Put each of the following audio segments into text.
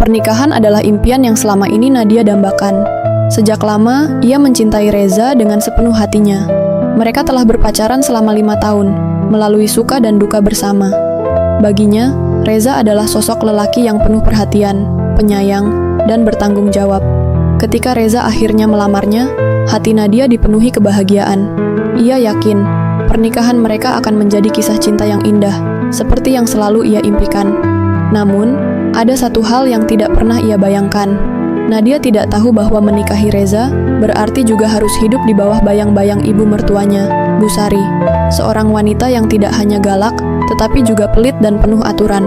Pernikahan adalah impian yang selama ini Nadia dambakan. Sejak lama, ia mencintai Reza dengan sepenuh hatinya. Mereka telah berpacaran selama 5 tahun, melalui suka dan duka bersama. Baginya, Reza adalah sosok lelaki yang penuh perhatian, penyayang, dan bertanggung jawab. Ketika Reza akhirnya melamarnya, hati Nadia dipenuhi kebahagiaan. Ia yakin, pernikahan mereka akan menjadi kisah cinta yang indah, seperti yang selalu ia impikan. Namun, ada satu hal yang tidak pernah ia bayangkan. Nadia tidak tahu bahwa menikahi Reza berarti juga harus hidup di bawah bayang-bayang ibu mertuanya, Bu Sari, seorang wanita yang tidak hanya galak, tetapi juga pelit dan penuh aturan.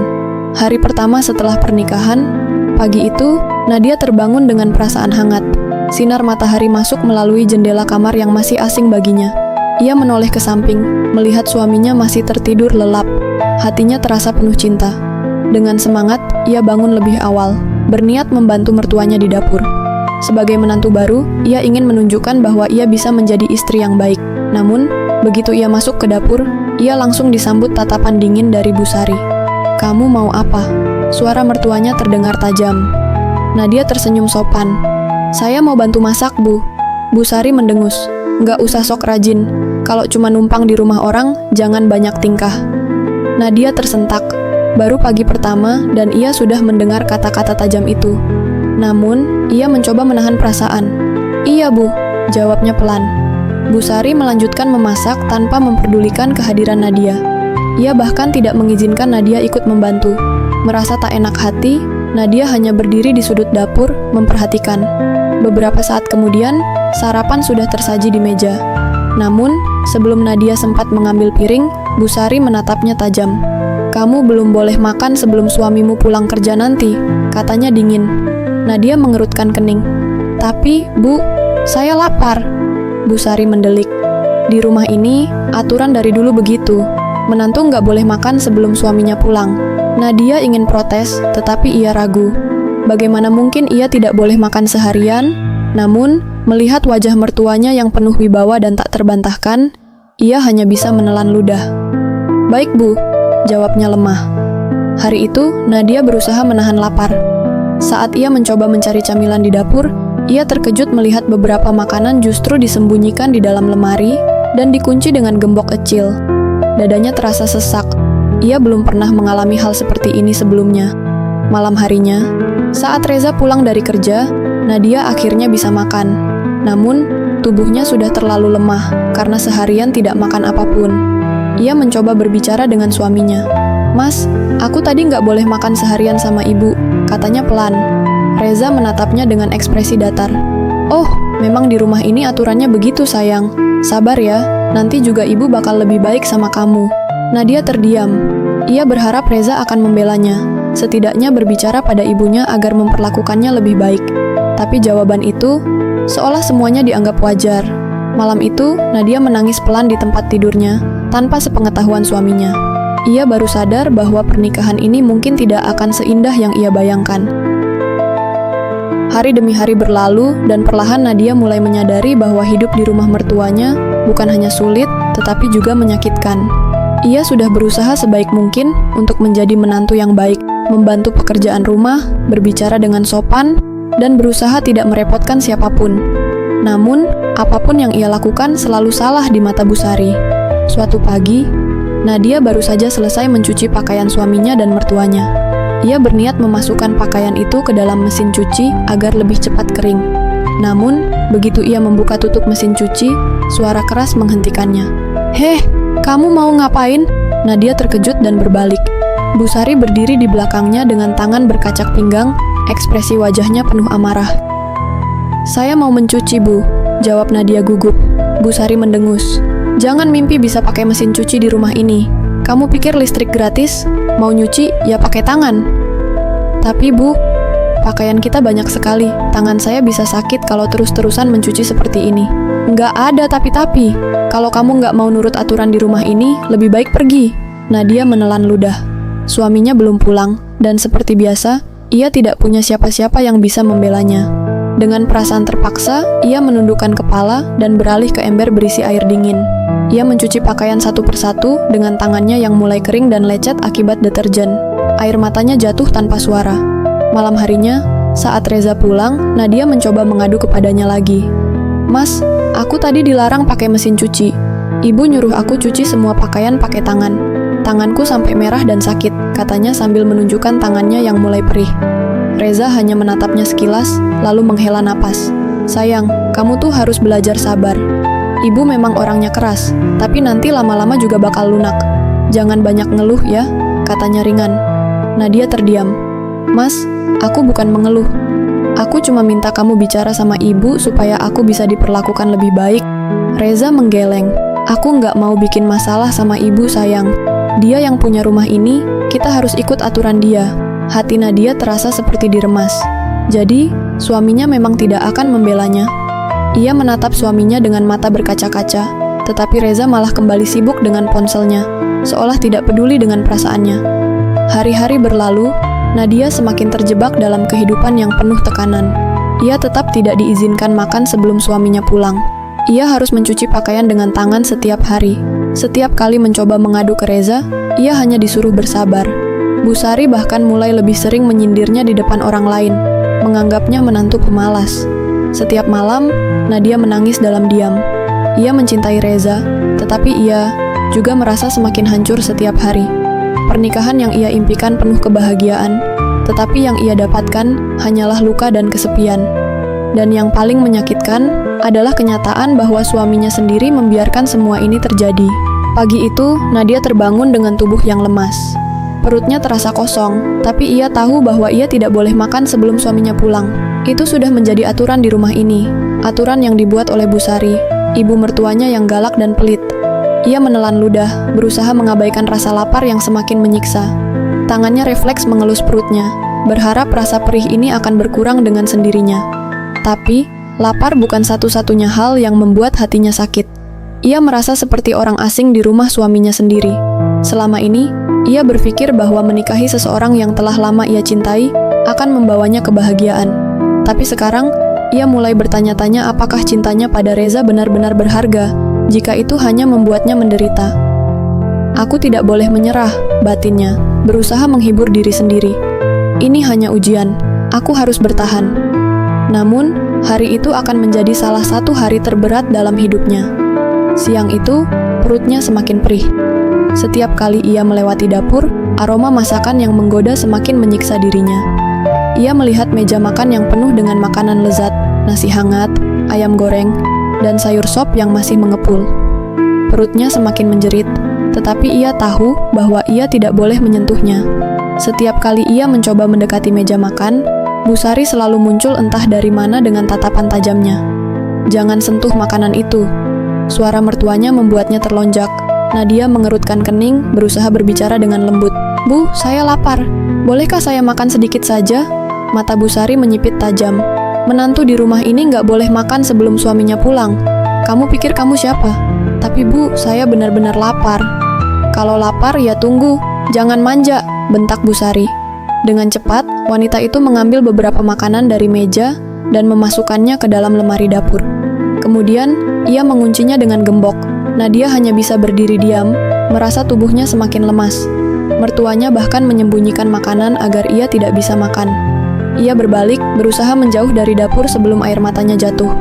Hari pertama setelah pernikahan, pagi itu, Nadia terbangun dengan perasaan hangat. Sinar matahari masuk melalui jendela kamar yang masih asing baginya. Ia menoleh ke samping, melihat suaminya masih tertidur lelap. Hatinya terasa penuh cinta. Dengan semangat, ia bangun lebih awal, berniat membantu mertuanya di dapur. Sebagai menantu baru, ia ingin menunjukkan bahwa ia bisa menjadi istri yang baik. Namun, begitu ia masuk ke dapur, ia langsung disambut tatapan dingin dari Bu Sari. "Kamu mau apa?" Suara mertuanya terdengar tajam. Nadia tersenyum sopan. "Saya mau bantu masak, Bu." Bu Sari mendengus. "Nggak usah sok rajin. Kalau cuma numpang di rumah orang, jangan banyak tingkah." Nadia tersentak. Baru pagi pertama dan ia sudah mendengar kata-kata tajam itu. Namun, ia mencoba menahan perasaan. "Iya, Bu," jawabnya pelan. Bu Sari melanjutkan memasak tanpa memperdulikan kehadiran Nadia. Ia bahkan tidak mengizinkan Nadia ikut membantu. Merasa tak enak hati, Nadia hanya berdiri di sudut dapur, memperhatikan. Beberapa saat kemudian, sarapan sudah tersaji di meja. Namun, sebelum Nadia sempat mengambil piring, Bu Sari menatapnya tajam. "Kamu belum boleh makan sebelum suamimu pulang kerja nanti," katanya dingin. Nadia mengerutkan kening. "Tapi, Bu, saya lapar." Bu Sari mendelik. "Di rumah ini, aturan dari dulu begitu. Menantu nggak boleh makan sebelum suaminya pulang." Nadia ingin protes, tetapi ia ragu. Bagaimana mungkin ia tidak boleh makan seharian? Namun, melihat wajah mertuanya yang penuh wibawa dan tak terbantahkan, ia hanya bisa menelan ludah. "Baik, Bu," jawabnya lemah. Hari itu, Nadia berusaha menahan lapar. Saat ia mencoba mencari camilan di dapur, ia terkejut melihat beberapa makanan justru disembunyikan di dalam lemari dan dikunci dengan gembok kecil. Dadanya terasa sesak. Ia belum pernah mengalami hal seperti ini sebelumnya. Malam harinya, saat Reza pulang dari kerja, Nadia akhirnya bisa makan. Namun, tubuhnya sudah terlalu lemah karena seharian tidak makan apapun. Ia mencoba berbicara dengan suaminya. "Mas, aku tadi nggak boleh makan seharian sama ibu," katanya pelan. Reza menatapnya dengan ekspresi datar. "Oh, memang di rumah ini aturannya begitu, sayang. Sabar ya, nanti juga ibu bakal lebih baik sama kamu." Nadia terdiam. Ia berharap Reza akan membelanya, setidaknya berbicara pada ibunya agar memperlakukannya lebih baik. Tapi jawaban itu, seolah semuanya dianggap wajar. Malam itu, Nadia menangis pelan di tempat tidurnya, tanpa sepengetahuan suaminya. Ia baru sadar bahwa pernikahan ini mungkin tidak akan seindah yang ia bayangkan. Hari demi hari berlalu, dan perlahan Nadia mulai menyadari bahwa hidup di rumah mertuanya bukan hanya sulit, tetapi juga menyakitkan. Ia sudah berusaha sebaik mungkin untuk menjadi menantu yang baik, membantu pekerjaan rumah, berbicara dengan sopan, dan berusaha tidak merepotkan siapapun. Namun, apapun yang ia lakukan selalu salah di mata Bu Sari. Suatu pagi, Nadia baru saja selesai mencuci pakaian suaminya dan mertuanya. Ia berniat memasukkan pakaian itu ke dalam mesin cuci agar lebih cepat kering. Namun, begitu ia membuka tutup mesin cuci, suara keras menghentikannya. "Heh, kamu mau ngapain?" Nadia terkejut dan berbalik. Bu Sari berdiri di belakangnya dengan tangan berkacak pinggang, ekspresi wajahnya penuh amarah. "Saya mau mencuci, Bu," jawab Nadia gugup. Bu Sari mendengus. "Jangan mimpi bisa pakai mesin cuci di rumah ini. Kamu pikir listrik gratis? Mau nyuci, ya pakai tangan." "Tapi, Bu, pakaian kita banyak sekali. Tangan saya bisa sakit kalau terus-terusan mencuci seperti ini." "Nggak ada tapi-tapi. Kalau kamu nggak mau nurut aturan di rumah ini, lebih baik pergi." Nadia menelan ludah. Suaminya belum pulang, dan seperti biasa, ia tidak punya siapa-siapa yang bisa membelanya. Dengan perasaan terpaksa, ia menundukkan kepala dan beralih ke ember berisi air dingin. Ia mencuci pakaian satu persatu dengan tangannya yang mulai kering dan lecet akibat deterjen. Air matanya jatuh tanpa suara. Malam harinya, saat Reza pulang, Nadia mencoba mengadu kepadanya lagi. "Mas, aku tadi dilarang pakai mesin cuci. Ibu nyuruh aku cuci semua pakaian pakai tangan. Tanganku sampai merah dan sakit," katanya sambil menunjukkan tangannya yang mulai perih. Reza hanya menatapnya sekilas, lalu menghela napas. "Sayang, kamu tuh harus belajar sabar. Ibu memang orangnya keras, tapi nanti lama-lama juga bakal lunak. Jangan banyak ngeluh ya," katanya ringan. Nadia terdiam. "Mas, aku bukan mengeluh. Aku cuma minta kamu bicara sama ibu supaya aku bisa diperlakukan lebih baik." Reza menggeleng. "Aku nggak mau bikin masalah sama ibu, sayang. Dia yang punya rumah ini, kita harus ikut aturan dia." Hati Nadia terasa seperti diremas. Jadi, suaminya memang tidak akan membelanya. Ia menatap suaminya dengan mata berkaca-kaca, tetapi Reza malah kembali sibuk dengan ponselnya, seolah tidak peduli dengan perasaannya. Hari-hari berlalu, Nadia semakin terjebak dalam kehidupan yang penuh tekanan. Ia tetap tidak diizinkan makan sebelum suaminya pulang. Ia harus mencuci pakaian dengan tangan setiap hari. Setiap kali mencoba mengadu ke Reza, ia hanya disuruh bersabar. Bu Sari bahkan mulai lebih sering menyindirnya di depan orang lain, menganggapnya menantu pemalas. Setiap malam, Nadia menangis dalam diam. Ia mencintai Reza, tetapi ia juga merasa semakin hancur setiap hari. Pernikahan yang ia impikan penuh kebahagiaan, tetapi yang ia dapatkan hanyalah luka dan kesepian. Dan yang paling menyakitkan adalah kenyataan bahwa suaminya sendiri membiarkan semua ini terjadi. Pagi itu, Nadia terbangun dengan tubuh yang lemas. Perutnya terasa kosong, tapi ia tahu bahwa ia tidak boleh makan sebelum suaminya pulang. Itu sudah menjadi aturan di rumah ini, aturan yang dibuat oleh Bu Sari, ibu mertuanya yang galak dan pelit. Ia menelan ludah, berusaha mengabaikan rasa lapar yang semakin menyiksa. Tangannya refleks mengelus perutnya, berharap rasa perih ini akan berkurang dengan sendirinya. Tapi, lapar bukan satu-satunya hal yang membuat hatinya sakit. Ia merasa seperti orang asing di rumah suaminya sendiri. Selama ini, ia berpikir bahwa menikahi seseorang yang telah lama ia cintai akan membawanya kebahagiaan. Tapi sekarang, ia mulai bertanya-tanya apakah cintanya pada Reza benar-benar berharga, jika itu hanya membuatnya menderita. "Aku tidak boleh menyerah," batinnya, berusaha menghibur diri sendiri. "Ini hanya ujian, aku harus bertahan." Namun, hari itu akan menjadi salah satu hari terberat dalam hidupnya. Siang itu, perutnya semakin perih. Setiap kali ia melewati dapur, aroma masakan yang menggoda semakin menyiksa dirinya. Ia melihat meja makan yang penuh dengan makanan lezat, nasi hangat, ayam goreng, dan sayur sop yang masih mengepul. Perutnya semakin menjerit, tetapi ia tahu bahwa ia tidak boleh menyentuhnya. Setiap kali ia mencoba mendekati meja makan, Bu Sari selalu muncul entah dari mana dengan tatapan tajamnya. "Jangan sentuh makanan itu." Suara mertuanya membuatnya terlonjak. Nadia mengerutkan kening, berusaha berbicara dengan lembut. "Bu, saya lapar. Bolehkah saya makan sedikit saja?" Mata Bu Sari menyipit tajam. "Menantu di rumah ini nggak boleh makan sebelum suaminya pulang. Kamu pikir kamu siapa?" "Tapi Bu, saya benar-benar lapar." "Kalau lapar ya tunggu, jangan manja," bentak Bu Sari. Dengan cepat, wanita itu mengambil beberapa makanan dari meja dan memasukkannya ke dalam lemari dapur. Kemudian, ia menguncinya dengan gembok. Nadia hanya bisa berdiri diam, merasa tubuhnya semakin lemas. Mertuanya bahkan menyembunyikan makanan agar ia tidak bisa makan. Ia berbalik, berusaha menjauh dari dapur sebelum air matanya jatuh.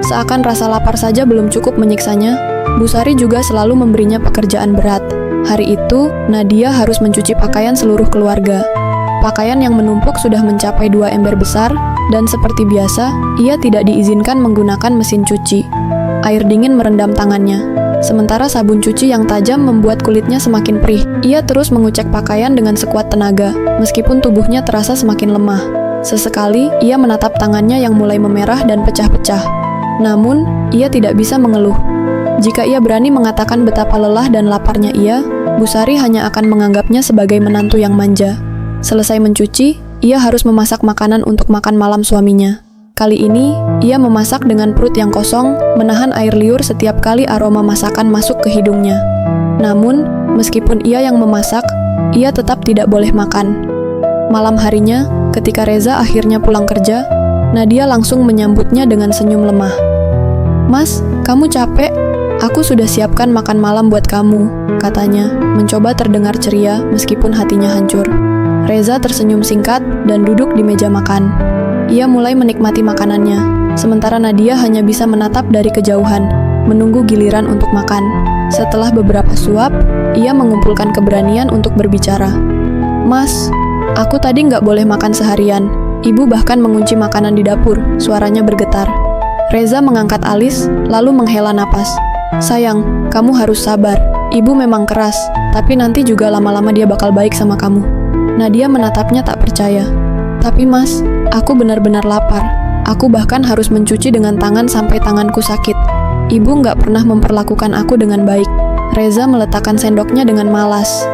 Seakan rasa lapar saja belum cukup menyiksanya, Bu Sari juga selalu memberinya pekerjaan berat. Hari itu, Nadia harus mencuci pakaian seluruh keluarga. Pakaian yang menumpuk sudah mencapai 2 ember besar, dan seperti biasa, ia tidak diizinkan menggunakan mesin cuci. Air dingin merendam tangannya. Sementara sabun cuci yang tajam membuat kulitnya semakin perih. Ia terus mengucek pakaian dengan sekuat tenaga, meskipun tubuhnya terasa semakin lemah. Sesekali, ia menatap tangannya yang mulai memerah dan pecah-pecah. Namun, ia tidak bisa mengeluh. Jika ia berani mengatakan betapa lelah dan laparnya ia, Bu Sari hanya akan menganggapnya sebagai menantu yang manja. Selesai mencuci, ia harus memasak makanan untuk makan malam suaminya. Kali ini, ia memasak dengan perut yang kosong, menahan air liur setiap kali aroma masakan masuk ke hidungnya. Namun, meskipun ia yang memasak, ia tetap tidak boleh makan. Malam harinya, ketika Reza akhirnya pulang kerja, Nadia langsung menyambutnya dengan senyum lemah. "Mas, kamu capek? Aku sudah siapkan makan malam buat kamu," katanya, mencoba terdengar ceria meskipun hatinya hancur. Reza tersenyum singkat dan duduk di meja makan. Ia mulai menikmati makanannya, sementara Nadia hanya bisa menatap dari kejauhan, menunggu giliran untuk makan. Setelah beberapa suap, ia mengumpulkan keberanian untuk berbicara. "Mas, aku tadi nggak boleh makan seharian. Ibu bahkan mengunci makanan di dapur," suaranya bergetar. Reza mengangkat alis, lalu menghela napas. "Sayang, kamu harus sabar. Ibu memang keras, tapi nanti juga lama-lama dia bakal baik sama kamu." Nadia menatapnya tak percaya. "Tapi mas, aku benar-benar lapar. Aku bahkan harus mencuci dengan tangan sampai tanganku sakit. Ibu nggak pernah memperlakukan aku dengan baik." Reza meletakkan sendoknya dengan malas.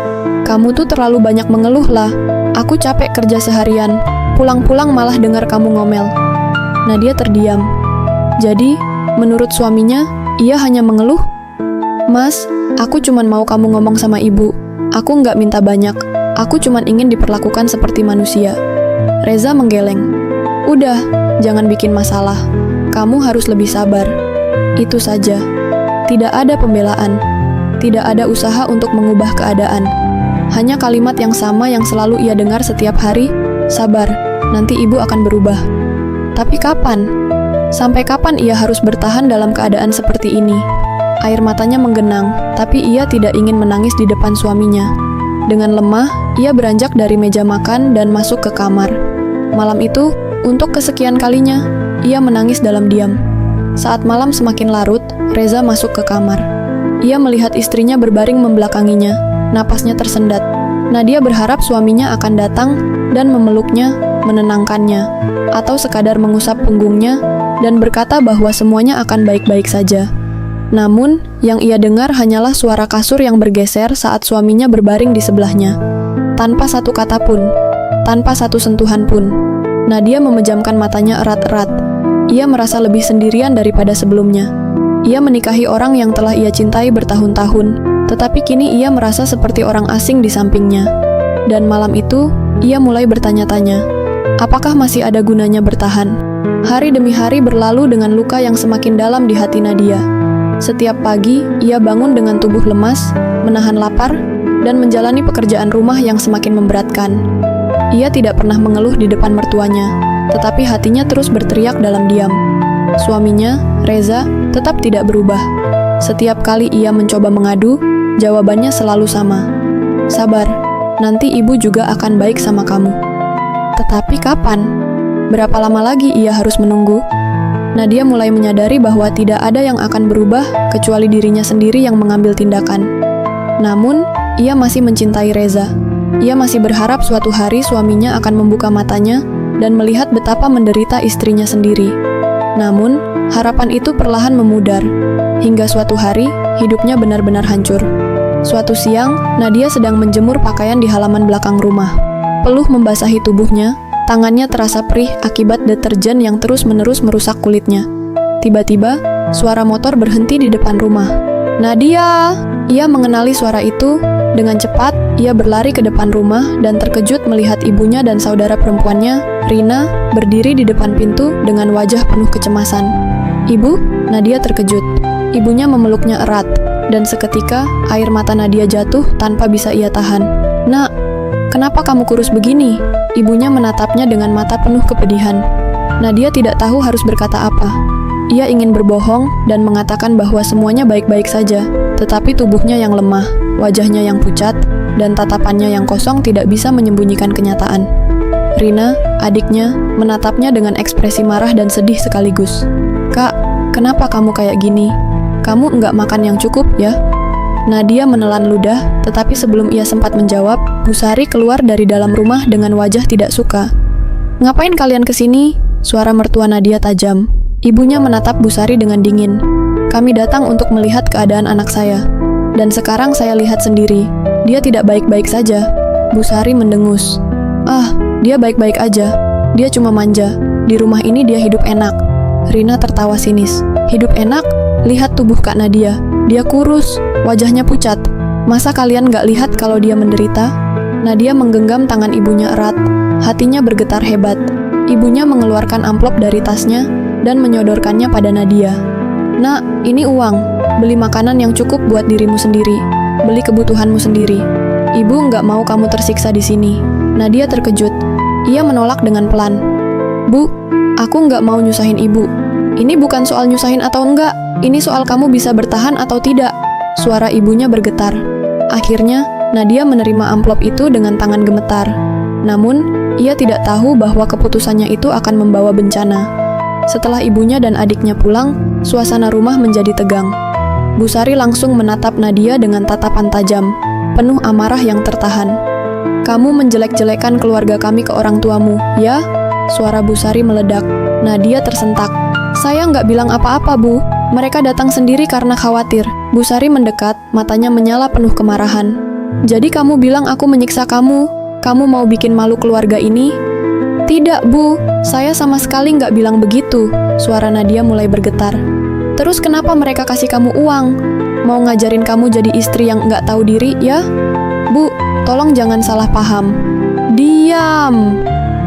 "Kamu tuh terlalu banyak mengeluh lah. Aku capek kerja seharian. Pulang-pulang malah dengar kamu ngomel." Nadia terdiam. Jadi, menurut suaminya, ia hanya mengeluh? "Mas, aku cuman mau kamu ngomong sama ibu. Aku nggak minta banyak. Aku cuman ingin diperlakukan seperti manusia." Reza menggeleng. "Udah, jangan bikin masalah. Kamu harus lebih sabar. Itu saja. Tidak ada pembelaan. Tidak ada usaha untuk mengubah keadaan. Hanya kalimat yang sama yang selalu ia dengar setiap hari, 'Sabar, nanti ibu akan berubah.' Tapi kapan? Sampai kapan ia harus bertahan dalam keadaan seperti ini?" Air matanya menggenang, tapi ia tidak ingin menangis di depan suaminya. Dengan lemah, ia beranjak dari meja makan dan masuk ke kamar. Malam itu, untuk kesekian kalinya, ia menangis dalam diam. Saat malam semakin larut, Reza masuk ke kamar. Ia melihat istrinya berbaring membelakanginya, napasnya tersendat. Nadia berharap suaminya akan datang dan memeluknya, menenangkannya, atau sekadar mengusap punggungnya dan berkata bahwa semuanya akan baik-baik saja. Namun, yang ia dengar hanyalah suara kasur yang bergeser saat suaminya berbaring di sebelahnya. Tanpa satu kata pun, tanpa satu sentuhan pun, Nadia memejamkan matanya erat-erat. Ia merasa lebih sendirian daripada sebelumnya. Ia menikahi orang yang telah ia cintai bertahun-tahun, tetapi kini ia merasa seperti orang asing di sampingnya. Dan malam itu, ia mulai bertanya-tanya, apakah masih ada gunanya bertahan? Hari demi hari berlalu dengan luka yang semakin dalam di hati Nadia. Setiap pagi, ia bangun dengan tubuh lemas, menahan lapar, dan menjalani pekerjaan rumah yang semakin memberatkan. Ia tidak pernah mengeluh di depan mertuanya, tetapi hatinya terus berteriak dalam diam. Suaminya, Reza, tetap tidak berubah. Setiap kali ia mencoba mengadu, jawabannya selalu sama. "Sabar, nanti ibu juga akan baik sama kamu." Tetapi kapan? Berapa lama lagi ia harus menunggu? Nadia mulai menyadari bahwa tidak ada yang akan berubah kecuali dirinya sendiri yang mengambil tindakan. Namun, ia masih mencintai Reza. Ia masih berharap suatu hari suaminya akan membuka matanya dan melihat betapa menderita istrinya sendiri. Namun, harapan itu perlahan memudar. Hingga suatu hari, hidupnya benar-benar hancur. Suatu siang, Nadia sedang menjemur pakaian di halaman belakang rumah. Peluh membasahi tubuhnya. Tangannya terasa perih akibat deterjen yang terus-menerus merusak kulitnya. Tiba-tiba, suara motor berhenti di depan rumah. "Nadia!" Ia mengenali suara itu. Dengan cepat, ia berlari ke depan rumah dan terkejut melihat ibunya dan saudara perempuannya, Rina, berdiri di depan pintu dengan wajah penuh kecemasan. "Ibu?" Nadia terkejut. Ibunya memeluknya erat, dan seketika air mata Nadia jatuh tanpa bisa ia tahan. "Nak, kenapa kamu kurus begini?" Ibunya menatapnya dengan mata penuh kepedihan. Nadia tidak tahu harus berkata apa. Ia ingin berbohong dan mengatakan bahwa semuanya baik-baik saja, tetapi tubuhnya yang lemah, wajahnya yang pucat, dan tatapannya yang kosong tidak bisa menyembunyikan kenyataan. Rina, adiknya, menatapnya dengan ekspresi marah dan sedih sekaligus. "Kak, kenapa kamu kayak gini? Kamu enggak makan yang cukup, ya?" Nadia menelan ludah, tetapi sebelum ia sempat menjawab, Busari keluar dari dalam rumah dengan wajah tidak suka. "Ngapain kalian kesini?" Suara mertua Nadia tajam. Ibunya menatap Busari dengan dingin. "Kami datang untuk melihat keadaan anak saya. Dan sekarang saya lihat sendiri, dia tidak baik-baik saja." Busari mendengus. "Ah, dia baik-baik aja. Dia cuma manja. Di rumah ini dia hidup enak." Rina tertawa sinis. "Hidup enak? Lihat tubuh Kak Nadia. Dia kurus, wajahnya pucat. Masa kalian gak lihat kalau dia menderita?" Nadia menggenggam tangan ibunya erat. Hatinya bergetar hebat. Ibunya mengeluarkan amplop dari tasnya dan menyodorkannya pada Nadia. "Nak, ini uang. Beli makanan yang cukup buat dirimu sendiri. Beli kebutuhanmu sendiri. Ibu nggak mau kamu tersiksa di sini." Nadia terkejut. Ia menolak dengan pelan. Bu, aku nggak mau nyusahin ibu. Ini bukan soal nyusahin atau enggak. Ini soal kamu bisa bertahan atau tidak. Suara ibunya bergetar. Akhirnya, Nadia menerima amplop itu dengan tangan gemetar. Namun, ia tidak tahu bahwa keputusannya itu akan membawa bencana. Setelah ibunya dan adiknya pulang, suasana rumah menjadi tegang. Bu Sari langsung menatap Nadia dengan tatapan tajam, penuh amarah yang tertahan. Kamu menjelek-jelekan keluarga kami ke orang tuamu, ya? Suara Bu Sari meledak. Nadia tersentak. Saya nggak bilang apa-apa, Bu. Mereka datang sendiri karena khawatir. Bu Sari mendekat, matanya menyala penuh kemarahan. Jadi kamu bilang aku menyiksa kamu? Kamu mau bikin malu keluarga ini? Tidak, Bu. Saya sama sekali nggak bilang begitu. Suara Nadia mulai bergetar. Terus kenapa mereka kasih kamu uang? Mau ngajarin kamu jadi istri yang nggak tahu diri, ya? Bu, tolong jangan salah paham. Diam!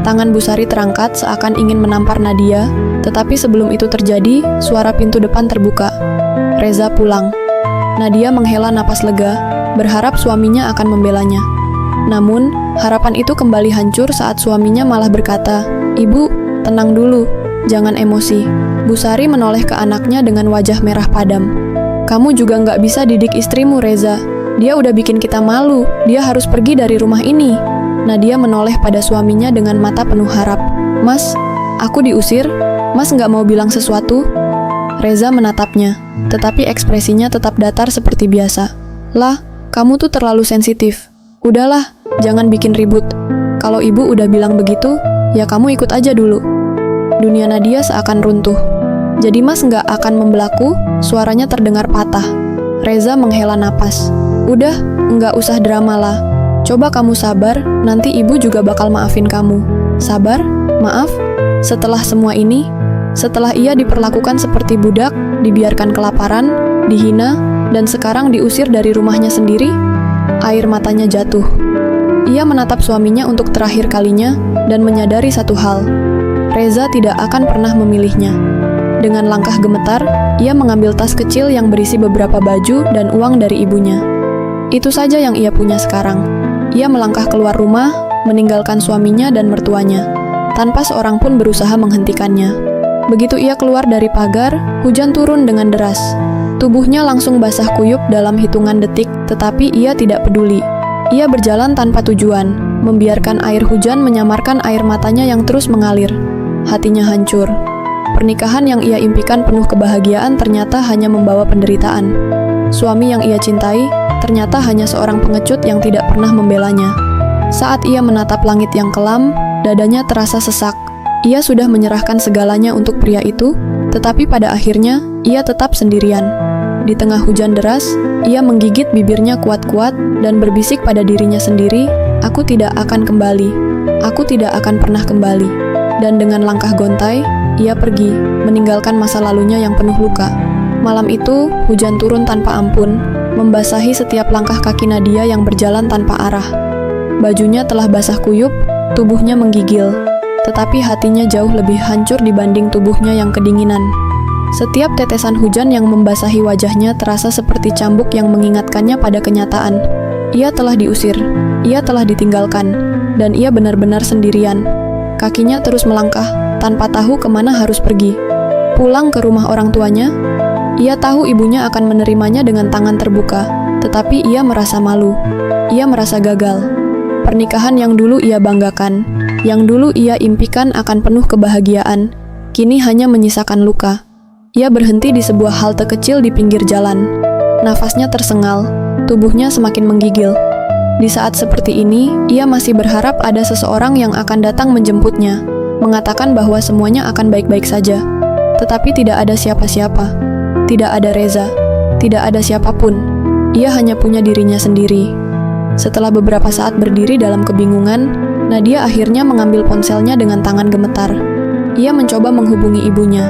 Tangan Bu Sari terangkat seakan ingin menampar Nadia, tetapi sebelum itu terjadi, suara pintu depan terbuka. Reza pulang. Nadia menghela napas lega, berharap suaminya akan membelanya. Namun, harapan itu kembali hancur saat suaminya malah berkata, "Ibu, tenang dulu, jangan emosi." Bu Sari menoleh ke anaknya dengan wajah merah padam. "Kamu juga nggak bisa didik istrimu, Reza. Dia udah bikin kita malu, dia harus pergi dari rumah ini." Nadia menoleh pada suaminya dengan mata penuh harap. "Mas, aku diusir? Mas nggak mau bilang sesuatu?" Reza menatapnya, tetapi ekspresinya tetap datar seperti biasa. "Lah, kamu tuh terlalu sensitif. Udahlah, jangan bikin ribut. Kalau ibu udah bilang begitu, ya kamu ikut aja dulu." Dunia Nadia seakan runtuh. "Jadi mas nggak akan membelaku?" Suaranya terdengar patah. Reza menghela napas. "Udah, nggak usah drama lah. Coba kamu sabar, nanti ibu juga bakal maafin kamu." "Sabar? Maaf? Setelah semua ini? Setelah ia diperlakukan seperti budak, dibiarkan kelaparan, dihina, dan sekarang diusir dari rumahnya sendiri?" Air matanya jatuh. Ia menatap suaminya untuk terakhir kalinya dan menyadari satu hal. Reza tidak akan pernah memilihnya. Dengan langkah gemetar, ia mengambil tas kecil yang berisi beberapa baju dan uang dari ibunya. Itu saja yang ia punya sekarang. Ia melangkah keluar rumah, meninggalkan suaminya dan mertuanya, tanpa seorang pun berusaha menghentikannya. Begitu ia keluar dari pagar, hujan turun dengan deras. Tubuhnya langsung basah kuyup dalam hitungan detik, tetapi ia tidak peduli. Ia berjalan tanpa tujuan, membiarkan air hujan menyamarkan air matanya yang terus mengalir. Hatinya hancur. Pernikahan yang ia impikan penuh kebahagiaan ternyata hanya membawa penderitaan. Suami yang ia cintai ternyata hanya seorang pengecut yang tidak pernah membelanya. Saat ia menatap langit yang kelam, dadanya terasa sesak. Ia sudah menyerahkan segalanya untuk pria itu, tetapi pada akhirnya ia tetap sendirian. Di tengah hujan deras, ia menggigit bibirnya kuat-kuat dan berbisik pada dirinya sendiri, "Aku tidak akan kembali. Aku tidak akan pernah kembali." Dan dengan langkah gontai, ia pergi, meninggalkan masa lalunya yang penuh luka. Malam itu, hujan turun tanpa ampun, membasahi setiap langkah kaki Nadia yang berjalan tanpa arah. Bajunya telah basah kuyup, tubuhnya menggigil, tetapi hatinya jauh lebih hancur dibanding tubuhnya yang kedinginan. Setiap tetesan hujan yang membasahi wajahnya terasa seperti cambuk yang mengingatkannya pada kenyataan. Ia telah diusir, ia telah ditinggalkan, dan ia benar-benar sendirian. Kakinya terus melangkah, tanpa tahu kemana harus pergi. Pulang ke rumah orang tuanya, ia tahu ibunya akan menerimanya dengan tangan terbuka, tetapi ia merasa malu. Ia merasa gagal. Pernikahan yang dulu ia banggakan, yang dulu ia impikan akan penuh kebahagiaan, kini hanya menyisakan luka. Ia berhenti di sebuah halte kecil di pinggir jalan. Nafasnya tersengal, tubuhnya semakin menggigil. Di saat seperti ini, ia masih berharap ada seseorang yang akan datang menjemputnya, mengatakan bahwa semuanya akan baik-baik saja. Tetapi tidak ada siapa-siapa. Tidak ada Reza. Tidak ada siapapun. Ia hanya punya dirinya sendiri. Setelah beberapa saat berdiri dalam kebingungan, Nadia akhirnya mengambil ponselnya dengan tangan gemetar. Ia mencoba menghubungi ibunya.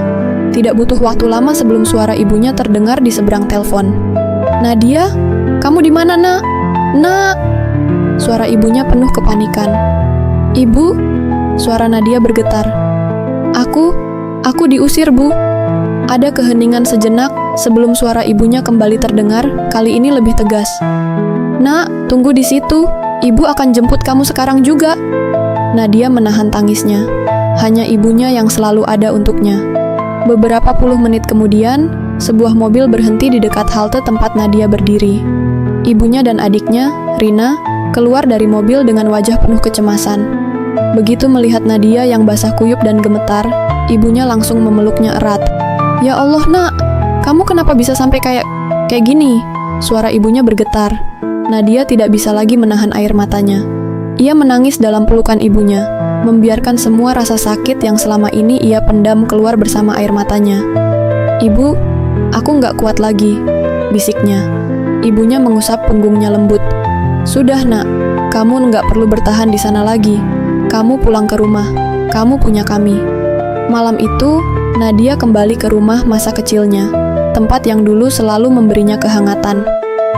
Tidak butuh waktu lama sebelum suara ibunya terdengar di seberang telepon. "Nadia, kamu di mana, Nak? Nak!" Suara ibunya penuh kepanikan. "Ibu?" Suara Nadia bergetar. Aku diusir, Bu." Ada keheningan sejenak sebelum suara ibunya kembali terdengar, kali ini lebih tegas. "Nak, tunggu di situ. Ibu akan jemput kamu sekarang juga. Nadia menahan tangisnya. Hanya ibunya yang selalu ada untuknya. Beberapa puluh menit kemudian, sebuah mobil berhenti di dekat halte tempat Nadia berdiri. Ibunya dan adiknya, Rina, keluar dari mobil dengan wajah penuh kecemasan. Begitu melihat Nadia yang basah kuyup dan gemetar, ibunya langsung memeluknya erat. "Ya Allah, Nak, kamu kenapa bisa sampai kayak gini?" Suara ibunya bergetar. Nadia tidak bisa lagi menahan air matanya. Ia menangis dalam pelukan ibunya, membiarkan semua rasa sakit yang selama ini ia pendam keluar bersama air matanya. "Ibu, aku nggak kuat lagi," bisiknya. Ibunya mengusap punggungnya lembut. "Sudah, Nak, kamu nggak perlu bertahan di sana lagi. Kamu pulang ke rumah, kamu punya kami." Malam itu, Nadia kembali ke rumah masa kecilnya, tempat yang dulu selalu memberinya kehangatan.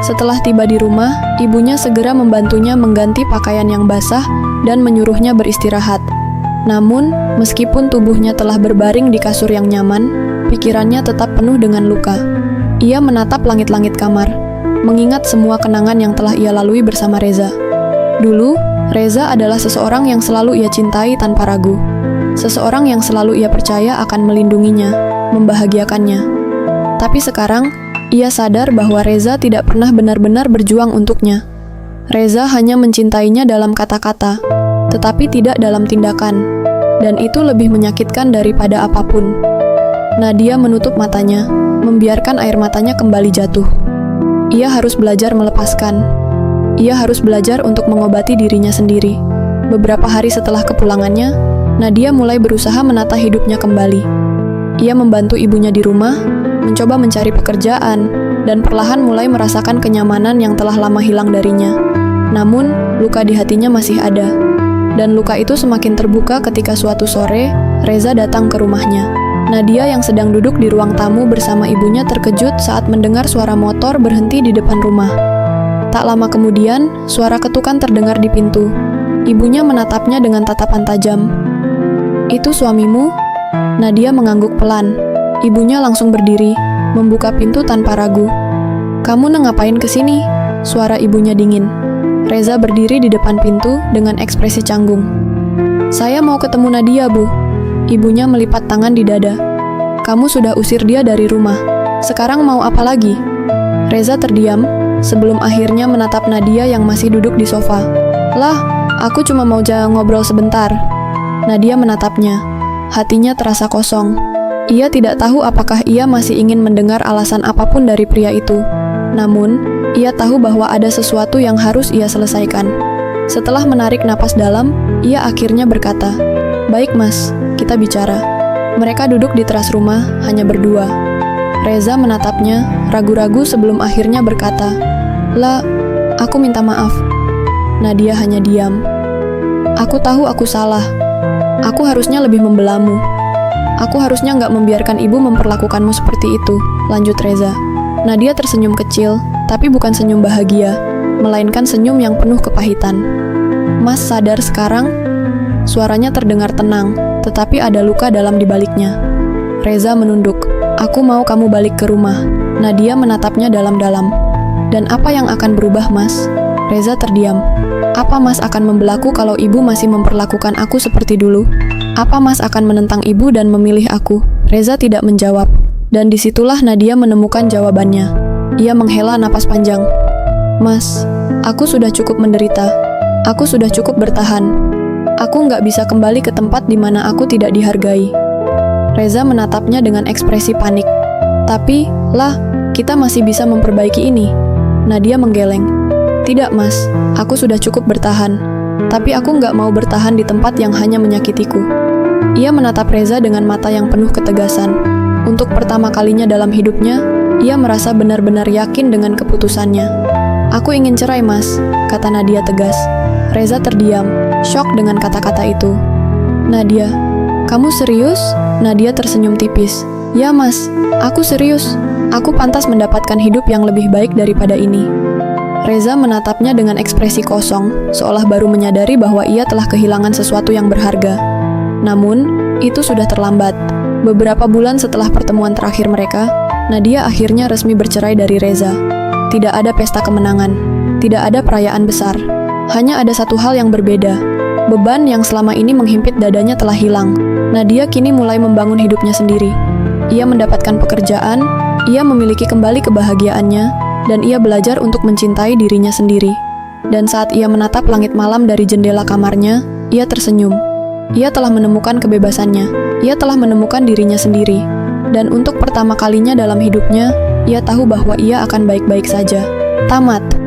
Setelah tiba di rumah, ibunya segera membantunya mengganti pakaian yang basah dan menyuruhnya beristirahat. Namun, meskipun tubuhnya telah berbaring di kasur yang nyaman, pikirannya tetap penuh dengan luka. Ia menatap langit-langit kamar, mengingat semua kenangan yang telah ia lalui bersama Reza. Dulu, Reza adalah seseorang yang selalu ia cintai tanpa ragu. Seseorang yang selalu ia percaya akan melindunginya, membahagiakannya. Tapi sekarang, ia sadar bahwa Reza tidak pernah benar-benar berjuang untuknya. Reza hanya mencintainya dalam kata-kata, tetapi tidak dalam tindakan, dan itu lebih menyakitkan daripada apapun. Nadia menutup matanya, membiarkan air matanya kembali jatuh. Ia harus belajar melepaskan. Ia harus belajar untuk mengobati dirinya sendiri. Beberapa hari setelah kepulangannya, Nadia mulai berusaha menata hidupnya kembali. Ia membantu ibunya di rumah, mencoba mencari pekerjaan, dan perlahan mulai merasakan kenyamanan yang telah lama hilang darinya. Namun, luka di hatinya masih ada. Dan luka itu semakin terbuka ketika suatu sore, Reza datang ke rumahnya. Nadia yang sedang duduk di ruang tamu bersama ibunya terkejut saat mendengar suara motor berhenti di depan rumah. Tak lama kemudian, suara ketukan terdengar di pintu. Ibunya menatapnya dengan tatapan tajam. "Itu suamimu?" Nadia mengangguk pelan. Ibunya langsung berdiri, membuka pintu tanpa ragu. "Kamu ngapain kesini?" Suara ibunya dingin. Reza berdiri di depan pintu dengan ekspresi canggung. "Saya mau ketemu Nadia, Bu." Ibunya melipat tangan di dada. "Kamu sudah usir dia dari rumah. Sekarang mau apa lagi?" Reza terdiam, sebelum akhirnya menatap Nadia yang masih duduk di sofa. "Lah, aku cuma mau ngobrol sebentar." Nadia menatapnya. Hatinya terasa kosong. Ia tidak tahu apakah ia masih ingin mendengar alasan apapun dari pria itu. Namun, ia tahu bahwa ada sesuatu yang harus ia selesaikan. Setelah menarik napas dalam, ia akhirnya berkata, "Baik Mas, kita bicara." Mereka duduk di teras rumah, hanya berdua. Reza menatapnya, ragu-ragu sebelum akhirnya berkata, "Lah, aku minta maaf." Nadia hanya diam. "Aku tahu aku salah. Aku harusnya lebih membelamu. Aku harusnya nggak membiarkan ibu memperlakukanmu seperti itu," lanjut Reza. Nadia tersenyum kecil, tapi bukan senyum bahagia, melainkan senyum yang penuh kepahitan. "Mas sadar sekarang?" Suaranya terdengar tenang, tetapi ada luka dalam di baliknya. Reza menunduk. "Aku mau kamu balik ke rumah." Nadia menatapnya dalam-dalam. "Dan apa yang akan berubah, Mas?" Reza terdiam. "Apa Mas akan membelaku kalau ibu masih memperlakukan aku seperti dulu? Apa Mas akan menentang ibu dan memilih aku?" Reza tidak menjawab. Dan disitulah Nadia menemukan jawabannya. Ia menghela napas panjang. "Mas, aku sudah cukup menderita. Aku sudah cukup bertahan. Aku nggak bisa kembali ke tempat di mana aku tidak dihargai." Reza menatapnya dengan ekspresi panik. "Tapi, lah, kita masih bisa memperbaiki ini." Nadia menggeleng. "Tidak, Mas. Aku sudah cukup bertahan. Tapi aku nggak mau bertahan di tempat yang hanya menyakitiku." Ia menatap Reza dengan mata yang penuh ketegasan. Untuk pertama kalinya dalam hidupnya, ia merasa benar-benar yakin dengan keputusannya. "Aku ingin cerai, Mas," kata Nadia tegas. Reza terdiam, syok dengan kata-kata itu. "Nadia, kamu serius?" Nadia tersenyum tipis. "Ya, Mas, aku serius. Aku pantas mendapatkan hidup yang lebih baik daripada ini." Reza menatapnya dengan ekspresi kosong, seolah baru menyadari bahwa ia telah kehilangan sesuatu yang berharga. Namun, itu sudah terlambat. Beberapa bulan setelah pertemuan terakhir mereka, Nadia akhirnya resmi bercerai dari Reza. Tidak ada pesta kemenangan, tidak ada perayaan besar. Hanya ada satu hal yang berbeda. Beban yang selama ini menghimpit dadanya telah hilang. Nadia kini mulai membangun hidupnya sendiri. Ia mendapatkan pekerjaan, ia memiliki kembali kebahagiaannya, dan ia belajar untuk mencintai dirinya sendiri. Dan saat ia menatap langit malam dari jendela kamarnya, ia tersenyum. Ia telah menemukan kebebasannya. Ia telah menemukan dirinya sendiri. Dan untuk pertama kalinya dalam hidupnya, ia tahu bahwa ia akan baik-baik saja. Tamat.